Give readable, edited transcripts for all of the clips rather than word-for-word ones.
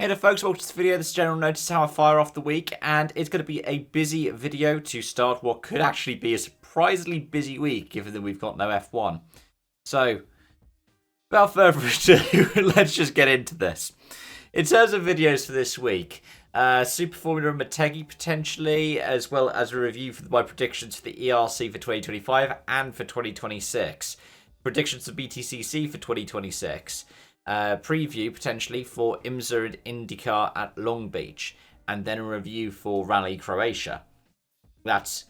Hey there folks, welcome to the video. This is General Notice how I fire off the week, and it's going to be a busy video to start what could actually be a surprisingly busy week given that we've got no F1. So, without further ado, let's just get into this. In terms of videos for this week, Super Formula and Motegi potentially, as well as a review for my predictions for the ERC for 2025 and for 2026. Predictions for BTCC for 2026. Preview potentially for IMSA and IndyCar at Long Beach, and then a review for Rally Croatia. That's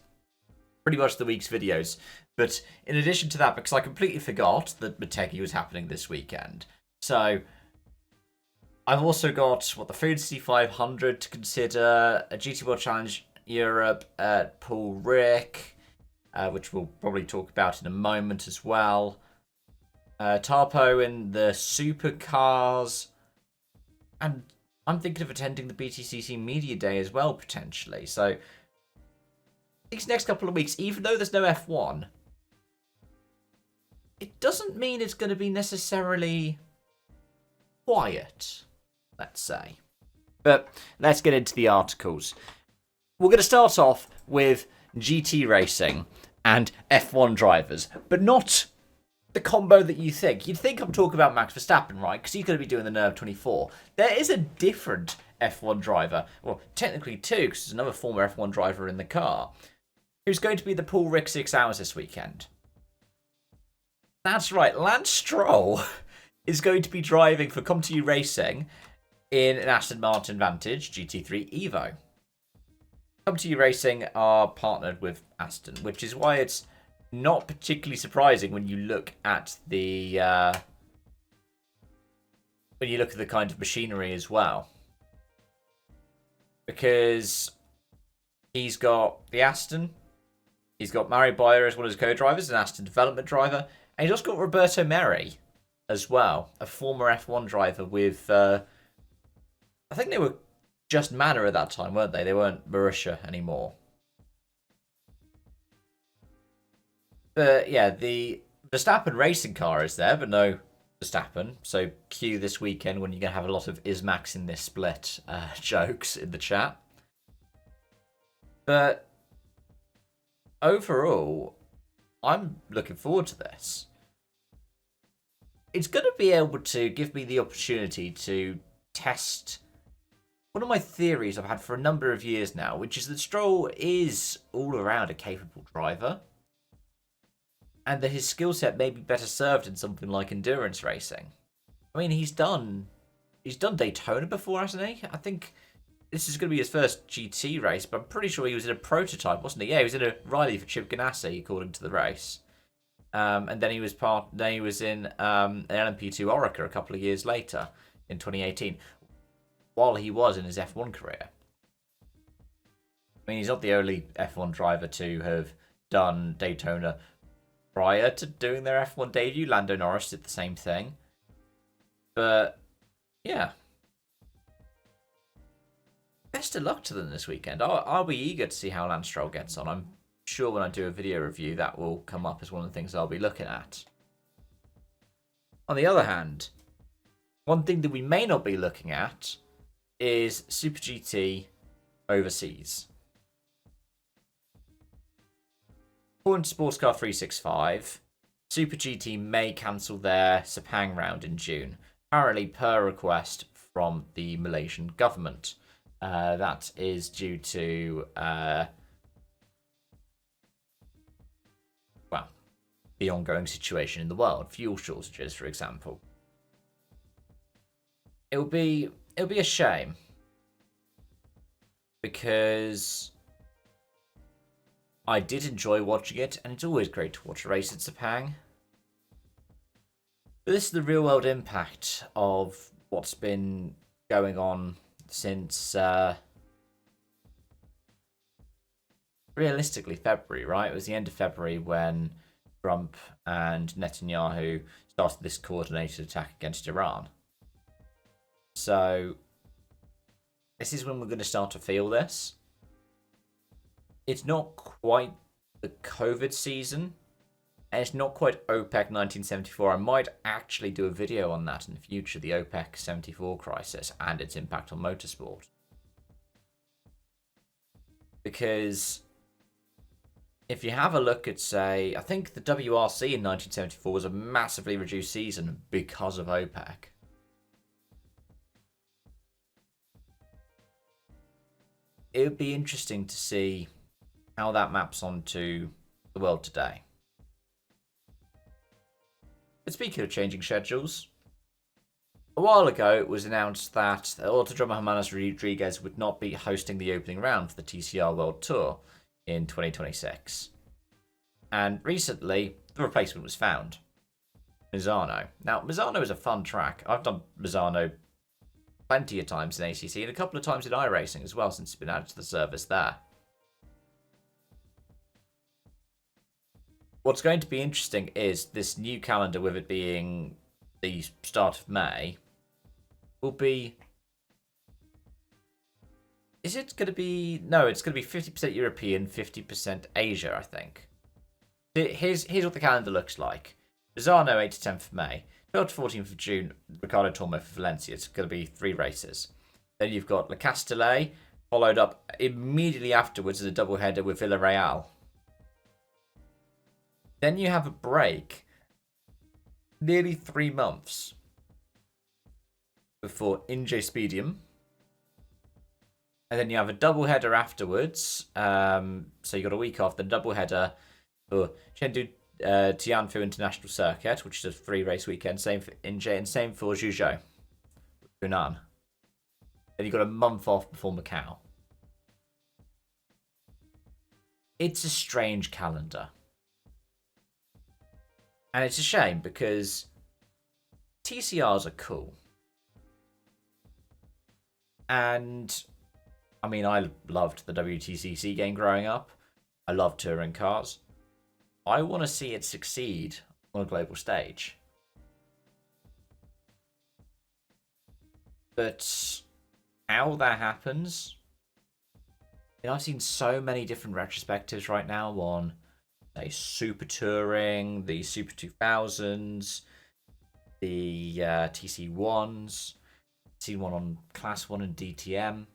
pretty much the week's videos. But in addition to that, because I completely forgot that Motegi was happening this weekend, so I've also got the Food City 500 to consider, a GT World Challenge Europe at Paul Rick, which we'll probably talk about in a moment as well. Tarpo in the supercars, and I'm thinking of attending the BTCC Media Day as well, potentially. So, these next couple of weeks, even though there's no F1, it doesn't mean it's going to be necessarily quiet, let's say. But let's get into the articles. We're going to start off with GT racing and F1 drivers, but not the combo that you think. You'd think I'm talking about Max Verstappen, right? Because he's going to be doing the Nerve 24. There is a different F1 driver, well, technically two, because there's another former F1 driver in the car, who's going to be the Paul Rick 6 Hours this weekend. That's right, Lance Stroll is going to be driving for ComTU Racing in an Aston Martin Vantage GT3 Evo. ComTU Racing are partnered with Aston, which is why it's not particularly surprising when you look at the kind of machinery as well, because he's got the Aston, he's got Mario Bayer as one of his co-drivers, an Aston development driver, and he's also got Roberto Merri as well, a former F1 driver with I think they were just Manor at that time, weren't they? They weren't Marussia anymore. But yeah, the Verstappen racing car is there, but no Verstappen. So cue this weekend when you're going to have a lot of is Max in this split jokes in the chat. But overall, I'm looking forward to this. It's going to be able to give me the opportunity to test one of my theories I've had for a number of years now, which is that Stroll is all around a capable driver, and that his skill set may be better served in something like endurance racing. I mean, he's done Daytona before, hasn't he? I think this is going to be his first GT race, but I'm pretty sure he was in a prototype, wasn't he? Yeah, he was in a Riley for Chip Ganassi, according to the race. And then he was in an LMP2 Orica a couple of years later in 2018, while he was in his F1 career. I mean, he's not the only F1 driver to have done Daytona prior to doing their F1 debut. Lando Norris did the same thing. But, yeah. Best of luck to them this weekend. I'll be eager to see how Lance Stroll gets on. I'm sure when I do a video review, that will come up as one of the things I'll be looking at. On the other hand, one thing that we may not be looking at is Super GT overseas. According to Sportscar 365, Super GT may cancel their Sepang round in June, apparently per request from the Malaysian government. That is due to the ongoing situation in the world, fuel shortages, for example. It'll be a shame, because I did enjoy watching it, and it's always great to watch a race at Sepang. But this is the real-world impact of what's been going on since, realistically, February, right? It was the end of February when Trump and Netanyahu started this coordinated attack against Iran. So, this is when we're going to start to feel this. It's not quite the COVID season And it's not quite OPEC 1974. I might actually do a video on that in the future, the OPEC 74 crisis and its impact on motorsport. Because if you have a look at, say, I think the WRC in 1974 was a massively reduced season because of OPEC. It would be interesting to see how that maps onto the world today. But speaking of changing schedules, a while ago it was announced that Autodromo Hermanos Rodriguez would not be hosting the opening round for the TCR World Tour in 2026. And recently, the replacement was found. Misano. Now, Misano is a fun track. I've done Misano plenty of times in ACC and a couple of times in iRacing as well since it's been added to the service there. What's going to be interesting is this new calendar, with it being the start of May, will be... Is it going to be... No, it's going to be 50% European, 50% Asia, I think. Here's what the calendar looks like. Misano, 8 to 10th of May. 12 to 14th of June, Ricard Tormo for Valencia. It's going to be 3 races. Then you've got Le Castellet, followed up immediately afterwards as a doubleheader with Villarreal. Then you have a break, nearly 3 months, before Inge Spedium. And then you have a doubleheader afterwards. So you got a week off, then doubleheader for Chengdu Tianfu International Circuit, which is a 3-race weekend. Same for Inge and same for Zhuzhou, Hunan. Then you got a month off before Macau. It's a strange calendar. And it's a shame because TCRs are cool. And, I mean, I loved the WTCC game growing up. I love touring cars. I want to see it succeed on a global stage. But how that happens... I've seen so many different retrospectives right now on... Super Touring, the Super 2000s, the TC1s, seen one on Class 1 and DTM.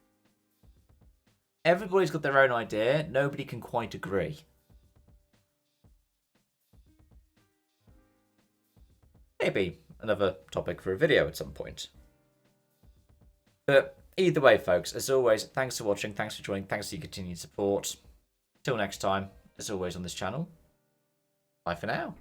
Everybody's got their own idea. Nobody can quite agree. Maybe another topic for a video at some point. But either way, folks, as always, thanks for watching, thanks for joining, thanks for your continued support. Till next time. As always on this channel, bye for now.